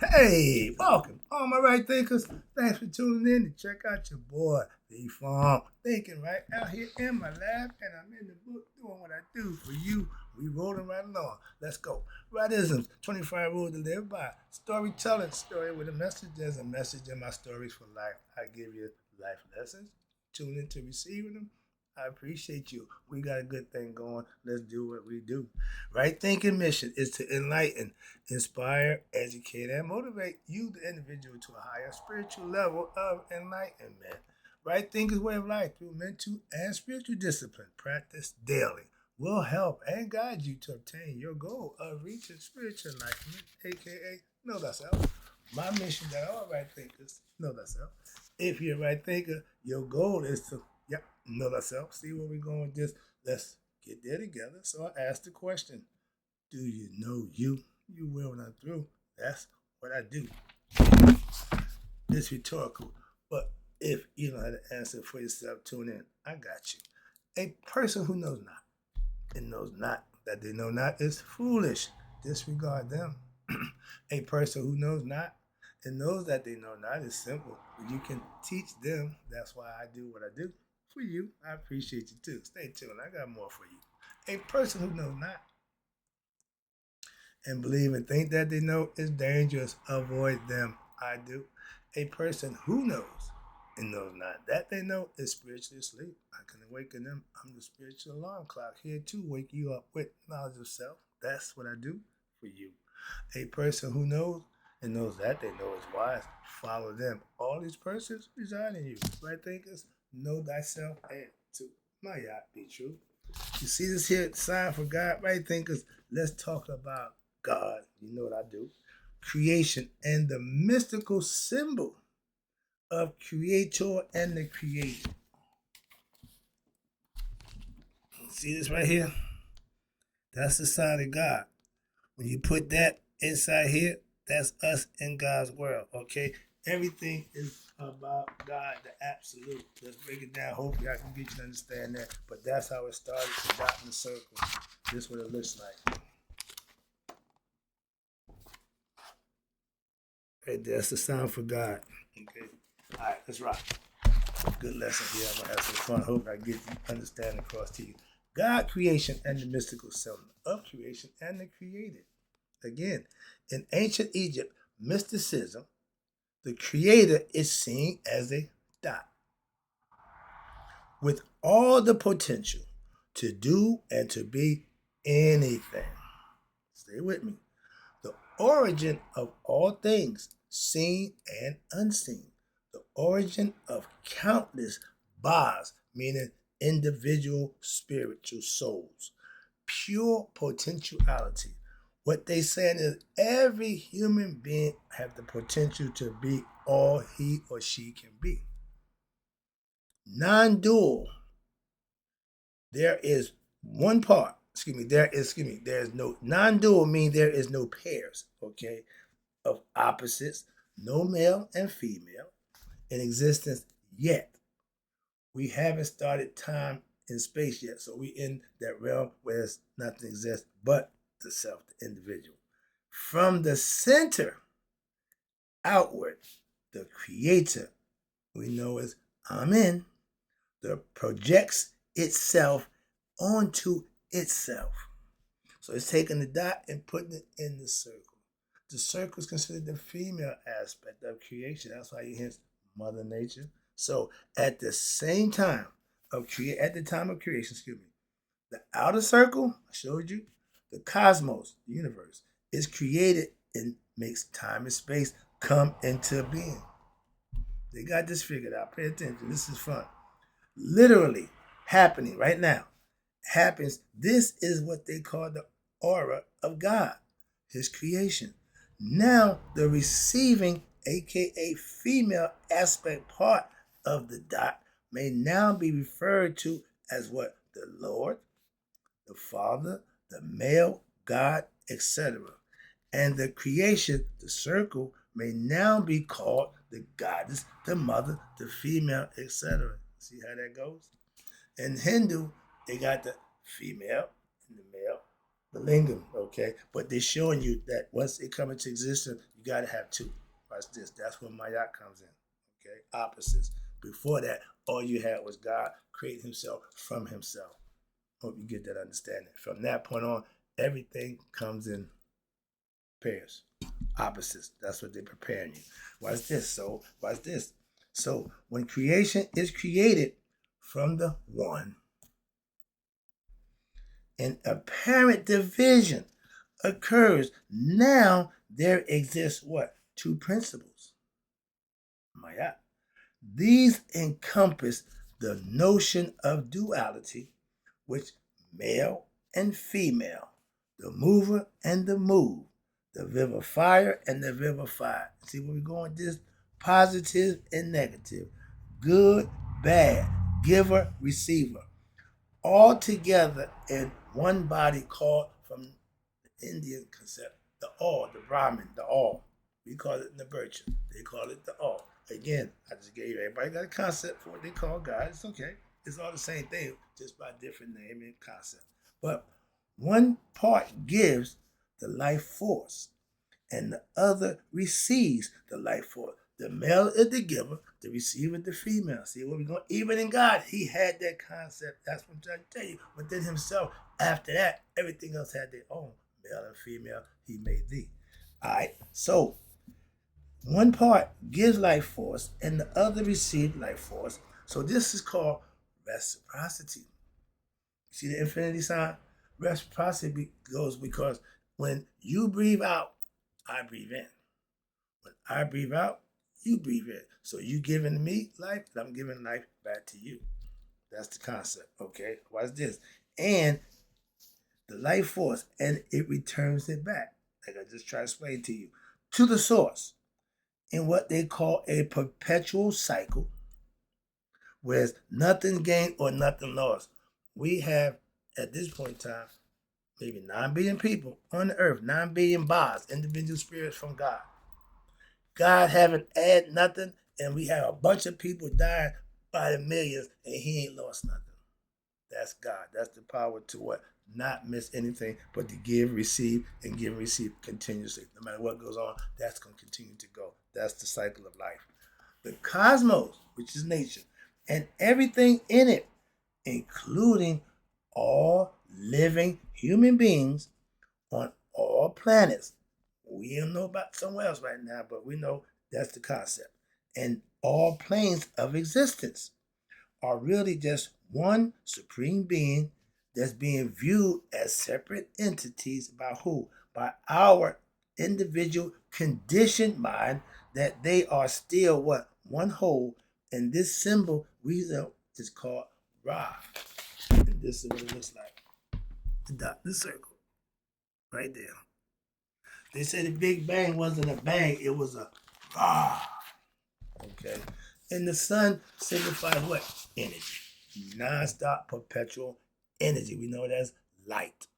Hey, welcome, all my right thinkers. Thanks for tuning in to check out your boy, the Farm Thinking Right out here in my lab, and I'm in the book doing what I do for you. We rolling right along. Let's go. Rightisms, 25 rules to live by. Storytelling, story with a message. There's a message in my stories for life. I give you life lessons. Tune in to receiving them. I appreciate you. We got a good thing going. Let's do what we do. Right thinking mission is to enlighten, inspire, educate, and motivate you, the individual, to a higher spiritual level of enlightenment. Right thinking way of life through mental and spiritual discipline, practice daily, will help and guide you to obtain your goal of reaching spiritual enlightenment, aka know thyself. My mission that all right thinkers know thyself. If you're a right thinker, your goal is to know thyself. See where we're going with this. Let's get there together. So I asked the question, do you know you? You will when I'm through. That's what I do. It's rhetorical. But if you don't have the answer for yourself, tune in. I got you. A person who knows not and knows not that they know not is foolish. Disregard them. A person who knows not and knows that they know not is simple. But you can teach them. That's why I do what I do for you. I appreciate you too. Stay tuned. I got more for you. A person who knows not and believe and think that they know is dangerous. Avoid them. I do. A person who knows and knows not that they know is spiritually asleep. I can awaken them. I'm the spiritual alarm clock here to wake you up with knowledge of self. That's what I do for you. A person who knows and knows that they know is wise. Follow them. All these persons reside in you. Right thinkers, know thyself and to my yacht be true. You see this here sign for God, right thinkers? Let's talk about God. You know what I do. Creation and the mystical symbol of creator and the created. See this right here? That's the sign of God. When you put that inside here, that's us in God's world, okay? Everything is about God, the absolute. Let's break it down. Hopefully I can get you to understand that. But that's how it started, the dot in the circle. This is what it looks like. Right there, that's the sound for God. Okay. All right, let's rock. Good lesson here. I'm gonna have some fun. Hope I get the understanding across to you. God, creation, and the mystical self of creation and the created. Again, in ancient Egypt, mysticism, the creator is seen as a dot with all the potential to do and to be anything. Stay with me. The origin of all things, seen and unseen. The origin of countless bars, meaning individual spiritual souls. Pure potentiality. What they saying is every human being have the potential to be all he or she can be. Non-dual. There is one part. There is no non-dual means there is no pairs, okay, of opposites, no male and female in existence yet. We haven't started time and space yet, so we in that realm where nothing exists but the self, the individual. From the center outward, the creator, we know as Amen, that projects itself onto itself. So it's taking the dot and putting it in the circle. The circle is considered the female aspect of creation. That's why you hear Mother Nature. So at the same time at the time of creation, the outer circle, I showed you, the cosmos, the universe, is created and makes time and space come into being. They got this figured out. Pay attention. This is fun. Literally happening right now. Happens. This is what they call the aura of God, his creation. Now, the receiving, aka female aspect part of the dot, may now be referred to as what? The Lord, the Father, the male, God, etc. And the creation, the circle, may now be called the goddess, the mother, the female, etc. See how that goes? In Hindu, they got the female and the male, the lingam, okay? But they're showing you that once it comes into existence, you got to have two. Watch this. That's when Mayat comes in, okay? Opposites. Before that, all you had was God creating himself from himself. Hope you get that understanding. From that point on, everything comes in pairs, opposites. That's what they're preparing you. Watch this. So, watch this. So, when creation is created from the one, an apparent division occurs. Now there exists what? Two principles. Maya. These encompass the notion of duality, which male and female, the mover and the moved, the vivifier and the vivified. See where we're going with this? Positive and negative, good, bad, giver, receiver, all together in one body called from the Indian concept, the all, the Brahmin, the all. We call it Nibircha. They call it the all. Again, I just gave you, everybody got a concept for what they call God. It's okay. It's all the same thing, just by different name and concept. But one part gives the life force, and the other receives the life force. The male is the giver, the receiver the female. See where we're going? Even in God, he had that concept. That's what I'm trying to tell you. Within himself, after that, everything else had their own. Male and female, he made thee. All right, so one part gives life force and the other receives life force. So this is called reciprocity. See the infinity sign? Reciprocity goes because when you breathe out, I breathe in. When I breathe out, you breathe in. So you giving me life, and I'm giving life back to you. That's the concept, okay? Watch this. And the life force, and it returns it back, like I just tried to explain to you, to the source in what they call a perpetual cycle, where nothing gained or nothing lost. We have, at this point in time, maybe 9 billion people on the earth, 9 billion bars, individual spirits from God. God haven't added nothing, and we have a bunch of people dying by the millions, and he ain't lost nothing. That's God. That's the power to what? Not miss anything, but to give, receive, and give and receive continuously. No matter what goes on, that's going to continue to go. That's the cycle of life. The cosmos, which is nature, and everything in it, including all living human beings on all planets. We don't know about somewhere else right now, but we know that's the concept. And all planes of existence are really just one supreme being that's being viewed as separate entities by who? By our individual conditioned mind, that they are still what? One whole. And this symbol we know is called Ra. And this is what it looks like. The dot, the circle, right there. They say the Big Bang wasn't a bang, it was a Ra. Okay. And the sun signifies what? Energy. Non-stop, perpetual energy. We know it as light.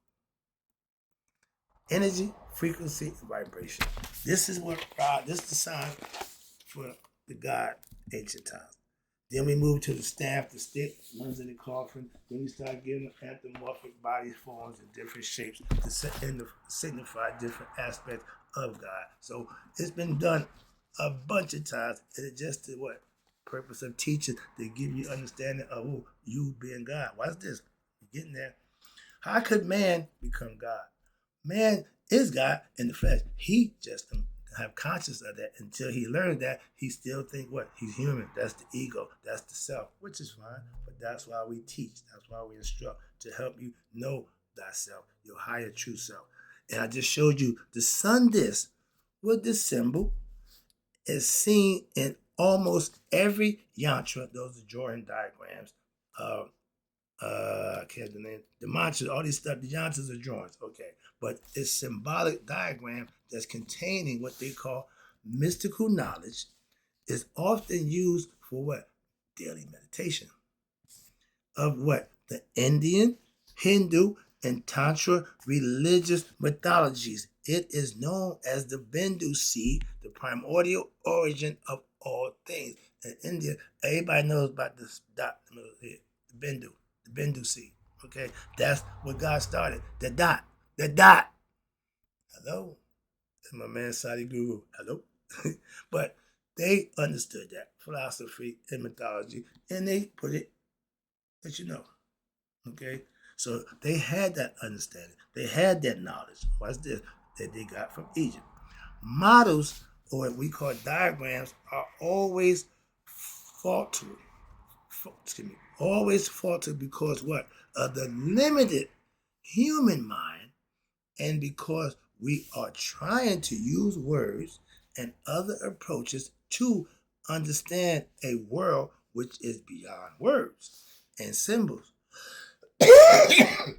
Energy, frequency, and vibration. This is what this is the sign for the God ancient times. Then we move to the staff, the stick, ones in the coffin. Then we start getting anthropomorphic body forms in different shapes to signify different aspects of God. So it's been done a bunch of times, and it's just the what? Purpose of teaching to give you understanding of you being God. Watch this. You're getting there. How could man become God? Man is God in the flesh. He just don't have conscious of that. Until he learned that, he still think what? He's human. That's the ego. That's the self, which is fine. But that's why we teach. That's why we instruct, to help you know thyself, your higher true self. And I just showed you the sun disk with this symbol is seen in almost every yantra. Those are drawing diagrams. I can't the name. The mantras, all these stuff, the yantras are drawings, okay. But it's symbolic diagram that's containing what they call mystical knowledge, is often used for what? Daily meditation. Of what? The Indian, Hindu, and Tantra religious mythologies. It is known as the Bindu seed, the primordial origin of all things. In India, everybody knows about this dot here, the Bindu seed. Okay, that's what God started. The dot. The dot. Hello. That's my man Sadi Guru. Hello. But they understood that philosophy and mythology, and they put it that you know. Okay? So they had that understanding. They had that knowledge. What's this? That they got from Egypt. Models, or what we call diagrams, are always faulty. Excuse me. Always faulty because what? Of the limited human mind, and because we are trying to use words and other approaches to understand a world which is beyond words and symbols. The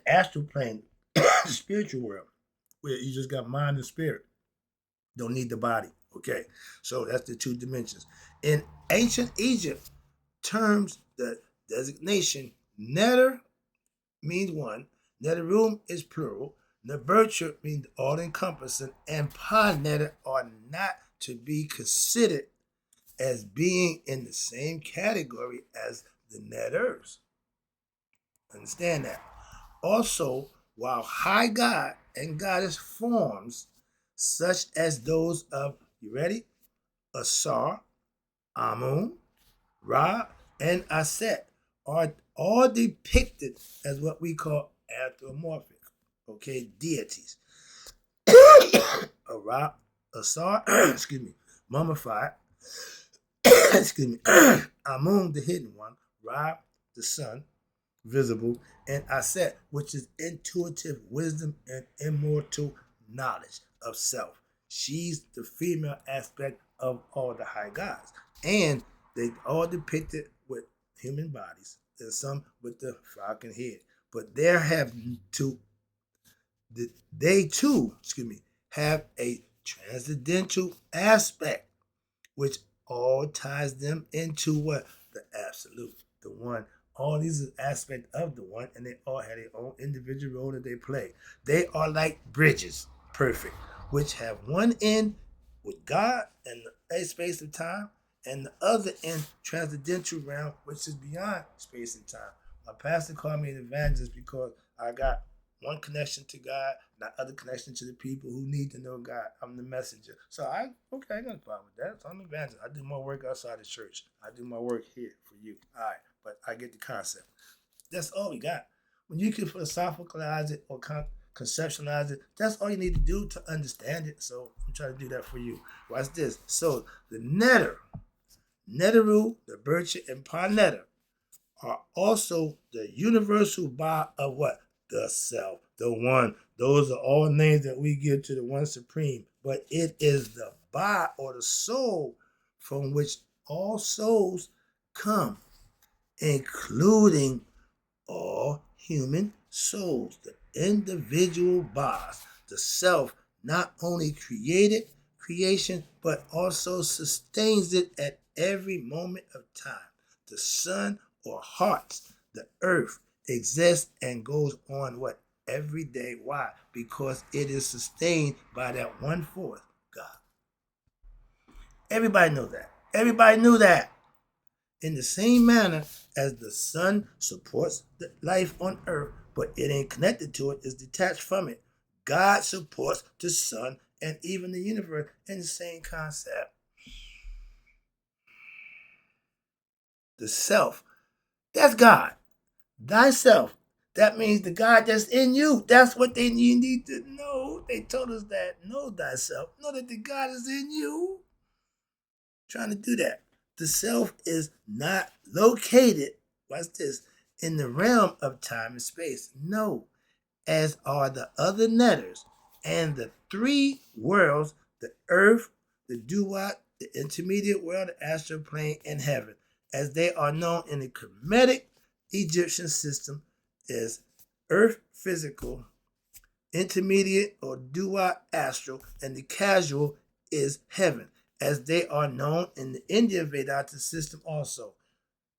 astral plane, the spiritual world, where you just got mind and spirit. Don't need the body. Okay, so that's the two dimensions. In ancient Egypt, terms the designation netter means one, netterum is plural, neberture means all encompassing, and panetter are not to be considered as being in the same category as the netters. Understand that. Also, while high god and goddess forms, such as those of, you ready? Asar, Amun, Ra, and Aset, are all depicted as what we call anthropomorphic, okay, deities. Ra, Asar, excuse me, mummified, excuse me, Amun, the hidden one, Ra, the sun, visible, and Aset, which is intuitive wisdom and immortal knowledge of self. She's the female aspect of all the high gods. And they all depicted with human bodies, and some with the falcon head. But there have to they too, excuse me, have a transcendental aspect which all ties them into what? The absolute, the one. All these are aspects of the one, and they all have their own individual role that they play. They are like bridges, perfect, which have one end with God and a space of time, and the other end transcendental realm, which is beyond space and time. My pastor called me an evangelist because I got one connection to God, not other connection to the people who need to know God. I'm the messenger. So I got a problem with that. So I'm an evangelist. I do my work outside the church. I do my work here for you. All right. But I get the concept. That's all we got. When you can philosophicalize it or conceptualize it, that's all you need to do to understand it. So I'm trying to do that for you. Watch this. So the netter, netteru, the bircher, and panetter are also the universal ba of what? The self, the one. Those are all names that we give to the one supreme. But it is the ba, or the soul, from which all souls come, including all human souls. The individual bas, the self, not only created creation, but also sustains it at every moment of time. The sun, or hearts, the earth, exists and goes on what? Every day. Why? Because it is sustained by that one force, God. Everybody knows that. Everybody knew that. In the same manner as the sun supports the life on earth, but it ain't connected to it, it's detached from it. God supports the sun and even the universe in the same concept. The self, that's God. Thyself, that means the God that's in you. That's what you need to know. They told us that. Know thyself. Know that the God is in you. Trying to do that. The self is not located, watch this, in the realm of time and space. No, as are the other netters and the three worlds, the earth, the duat, the intermediate world, the astral plane, and heaven, as they are known in the Kemetic Egyptian system is earth physical, intermediate or duat astral, and the casual is heaven, as they are known in the Indian Vedanta system also.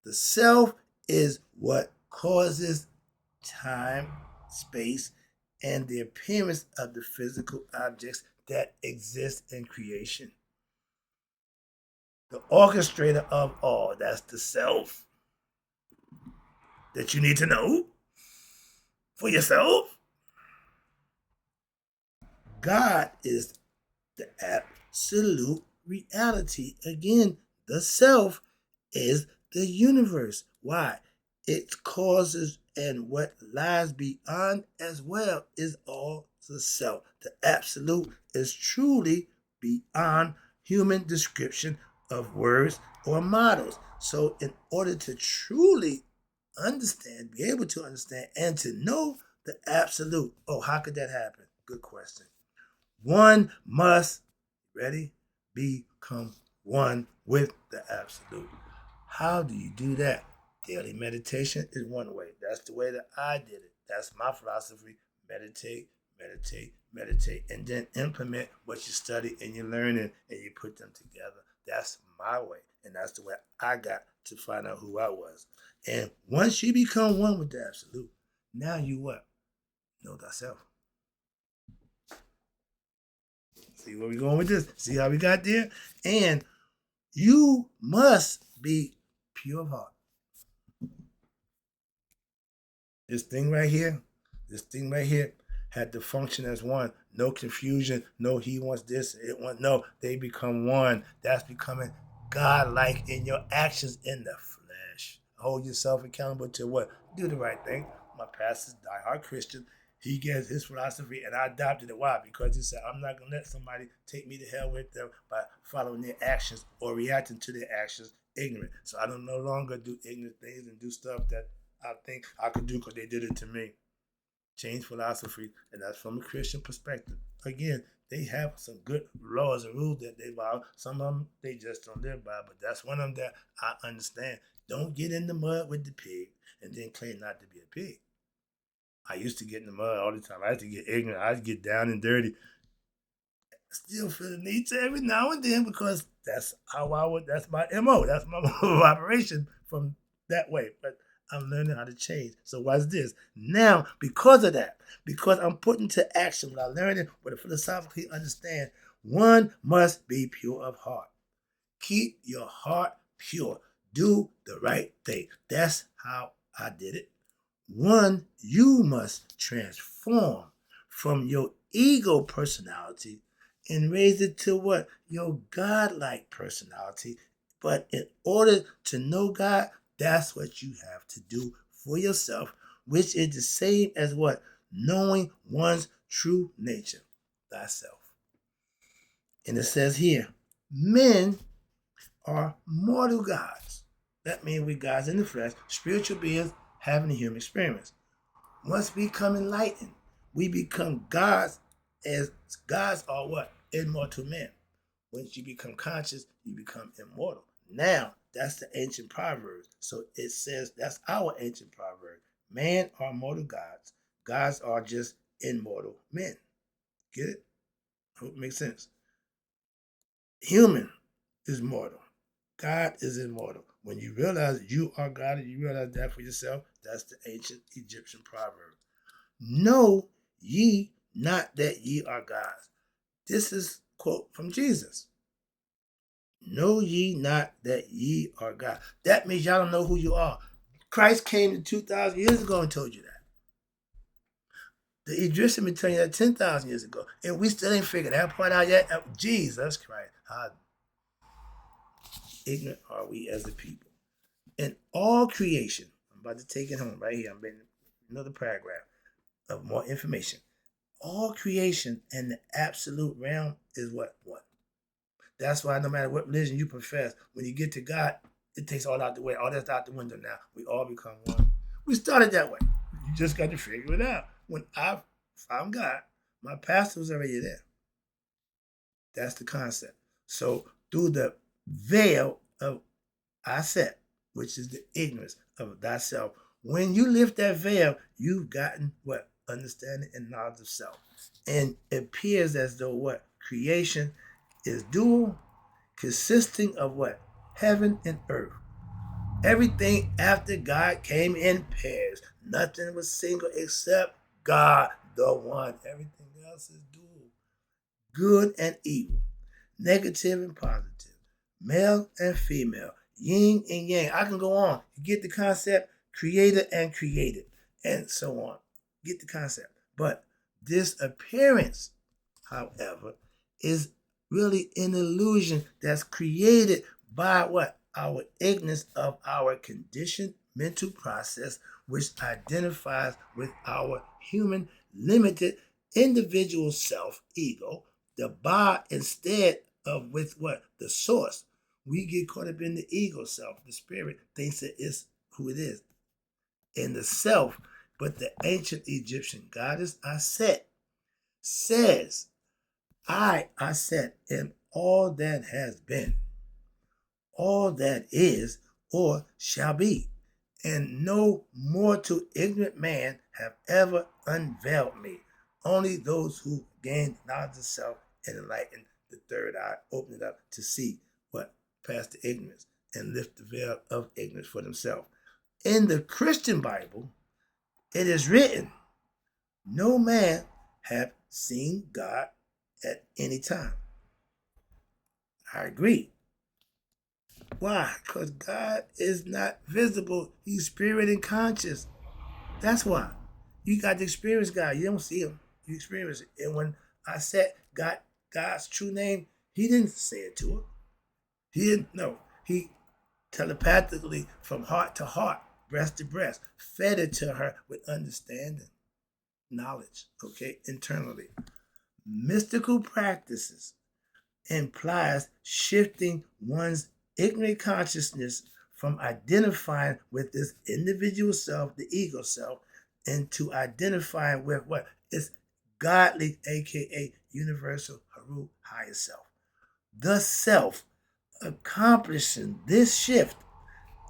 The self is what causes time, space, and the appearance of the physical objects that exist in creation. The orchestrator of all, that's the self that you need to know. for yourself. God is the absolute reality. Again, the self is the universe. Why? Its causes and what lies beyond as well is all the self. The absolute is truly beyond human description of words or models. So, in order to truly understand, be able to understand, and to know the absolute, oh, how could that happen? Good question. One must, ready, become one with the absolute. How do you do that? Daily meditation is one way. That's the way that I did it. That's my philosophy. Meditate, meditate, meditate, and then implement what you study and you learn and you put them together. That's my way. And that's the way I got to find out who I was. And once you become one with the absolute, now you what? Know thyself. See where we going with this? See how we got there? And you must be pure of heart. This thing right here, had to function as one. No confusion. No, he wants this. It wants no. They become one. That's becoming God-like in your actions in the flesh. Hold yourself accountable to what? Do the right thing. My pastor's diehard Christian. He gets his philosophy, and I adopted it. Why? Because he said, I'm not going to let somebody take me to hell with them by following their actions or reacting to their actions ignorant. So I don't no longer do ignorant things and do stuff that I think I could do because they did it to me. Change philosophy, and that's from a Christian perspective. Again, they have some good laws and rules that they follow. Some of them they just don't live by, but that's one of them that I understand. Don't get in the mud with the pig and then claim not to be a pig. I used to get in the mud all the time. I used to get ignorant. I used to get down and dirty. I still feel the need to every now and then because that's how I would. That's my MO. That's my mode of operation from that way. But I'm learning how to change. So what's this? Now, because of that, because I'm putting to action what I learned and what I philosophically understand, one must be pure of heart. Keep your heart pure. Do the right thing. That's how I did it. One, you must transform from your ego personality and raise it to what? Your God-like personality. But in order to know God, that's what you have to do for yourself, which is the same as what? Knowing one's true nature, thyself. And it says here, men are mortal gods. That means we're gods in the flesh, spiritual beings having a human experience. Once we become enlightened, we become gods, as gods are what? Immortal men. Once you become conscious, you become immortal. Now, that's the ancient proverb. So it says that's our ancient proverb. Man are mortal gods. Gods are just immortal men. Get it? Hope it makes sense. Human is mortal. God is immortal. When you realize you are God and you realize that for yourself, that's the ancient Egyptian proverb. Know ye not that ye are gods. This is a quote from Jesus. Know ye not that ye are God. That means y'all don't know who you are. Christ came 2,000 years ago and told you that. The Egyptian been telling you that 10,000 years ago. And we still ain't figured that part out yet. Jesus Christ. How ignorant are we as a people? In all creation, I'm about to take it home right here. I'm reading another paragraph of more information. All creation and the absolute realm is what? One. That's why no matter what religion you profess, when you get to God, it takes all out the way. All that's out the window now. We all become one. We started that way. You just got to figure it out. When I found God, my pastor was already there. That's the concept. So through the veil of I said, which is the ignorance of thyself, when you lift that veil, you've gotten what? Understanding and knowledge of self. And it appears as though what? Creation is dual, consisting of what? Heaven and earth. Everything after God came in pairs. Nothing was single except God, the one. Everything else is dual. Good and evil. Negative and positive. Male and female. Yin and yang. I can go on. You get the concept? Creator and created. And so on. Get the concept. But this appearance, however, is really an illusion that's created by what? Our ignorance of our conditioned mental process, which identifies with our human limited individual self ego, the bar instead of with what? The source. We get caught up in the ego self. The spirit thinks it is who it is. In the self, but the ancient Egyptian goddess Aset says, I, Aset, am all that has been, all that is, or shall be, and no mortal ignorant man have ever unveiled me. Only those who gain knowledge of self and enlighten the third eye, open it up to see what past the ignorance and lift the veil of ignorance for themselves. In the Christian Bible, it is written, no man have seen God at any time. I agree. Why? Because God is not visible. He's spirit and conscious. That's why. You got to experience God. You don't see him. You experience it. And when I said God's true name, he didn't say it to her. He didn't know. He telepathically, from heart to heart, breast to breast, fed it to her with understanding, knowledge, okay, internally. Mystical practices implies shifting one's ignorant consciousness from identifying with this individual self, the ego self, into identifying with what is godly, aka universal Haru higher self. The self accomplishing this shift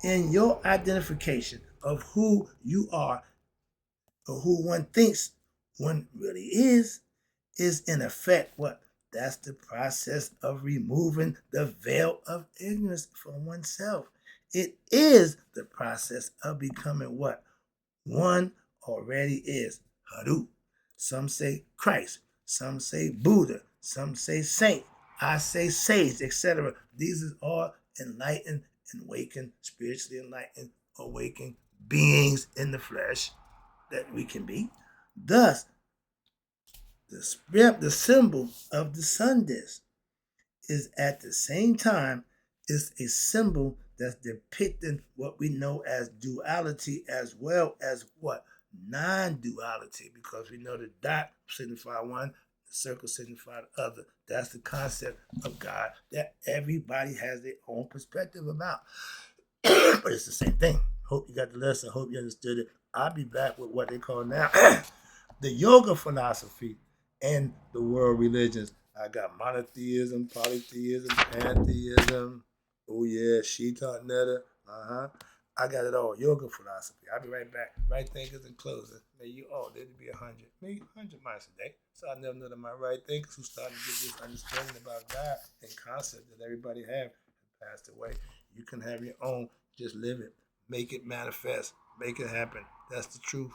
in your identification of who you are or who one thinks one really is in effect what? That's the process of removing the veil of ignorance from oneself. It is the process of becoming what? One already is. Haru. Some say Christ. Some say Buddha. Some say saint. I say sage, etc. These are all enlightened and awakened, spiritually enlightened, awakened beings in the flesh that we can be. Thus, the symbol of the sun disk is at the same time is a symbol that's depicting what we know as duality as well as what? Non-duality, because we know the dot signify one, the circle signify the other. That's the concept of God that everybody has their own perspective about. But it's the same thing. Hope you got the lesson. Hope you understood it. I'll be back with what they call now the yoga philosophy and the world religions. I got monotheism, polytheism, pantheism. Oh yeah, Shita Netta. I got it all. Yoga philosophy. I'll be right back. Right thinkers and closing. May you all live to be 100. Maybe 100 miles a day. So I never know that my right thinkers who started to get this understanding about God and concept that everybody have passed away. You can have your own. Just live it. Make it manifest. Make it happen. That's the truth.